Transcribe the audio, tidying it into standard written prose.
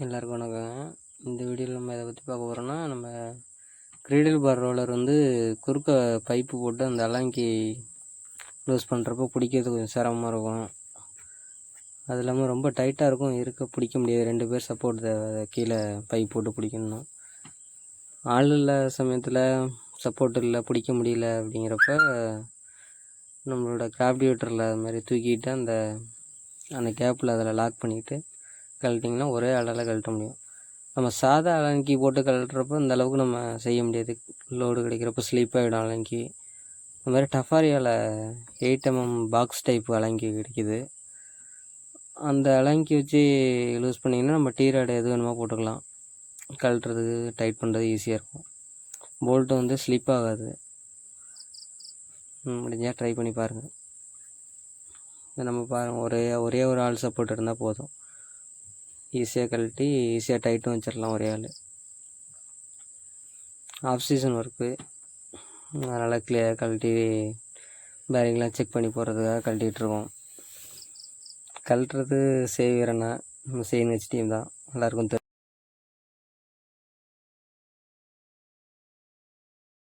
எல்லாருக்கும் வணக்கங்க. இந்த வீடியோவில் நம்ம எதை பற்றி பார்க்க போகிறோன்னா, நம்ம கிரீடில் பார் ரோலர் வந்து குறுக்க பைப்பு போட்டு அந்த அலாங்கி லூஸ் பண்ணுறப்போ பிடிக்கிறது கொஞ்சம் சிரமமாக இருக்கும். அது இல்லாமல் ரொம்ப டைட்டாக இருக்கும், பிடிக்க முடியாது. 2 பேர் சப்போர்ட் தேவை, கீழே பைப் போட்டு பிடிக்கணும். ஆள் இல்லை சமயத்தில் சப்போர்ட் இல்லை, பிடிக்க முடியல அப்படிங்கிறப்ப நம்மளோட கிராப்டிவேட்டரில் அது மாதிரி தூக்கிட்டு அந்த கேப்பில் அதில் லாக் பண்ணிவிட்டு கழட்டிங்கன்னா ஒரே ஆளால் கழட்ட முடியும். நம்ம சாதா அலங்கி போட்டு கழட்டுறப்போ இந்த அளவுக்கு நம்ம செய்ய முடியாது. லோடு கிடைக்கிறப்போ ஸ்லீப் ஆகிடும் அலங்கி. இந்த மாதிரி டஃபாரியாவில் 8mm பாக்ஸ் டைப் அலங்கி கிடைக்கிது. அந்த அலங்கி வச்சு லூஸ் பண்ணிங்கன்னா நம்ம டீ ராடு எது வேணுமோ போட்டுக்கலாம். கழட்டுறதுக்கு டைட் பண்ணுறது ஈஸியாக இருக்கும். போல்ட்டு வந்து ஸ்லிப் ஆகாது. முடிஞ்சால் ட்ரை பண்ணி பாருங்கள். நம்ம பாருங்கள், ஒரே ஒரு ஆள் சப்போர்ட் இருந்தால் போதும். ஈஸியாக கழட்டி ஈஸியாக டைட்டும் வச்சிடலாம் ஒரே ஆள். ஆஃப் சீசன் ஒர்க்கு, அதனால் கிளியர் கழட்டி பேரிங்லாம் செக் பண்ணி போகிறதுக்காக கழட்டிகிட்ருக்கோம். கழட்டுறது சேவியரண்ணா, நம்ம செயின் வச்சு டீம் தான். எல்லாருக்கும் தெரியும்.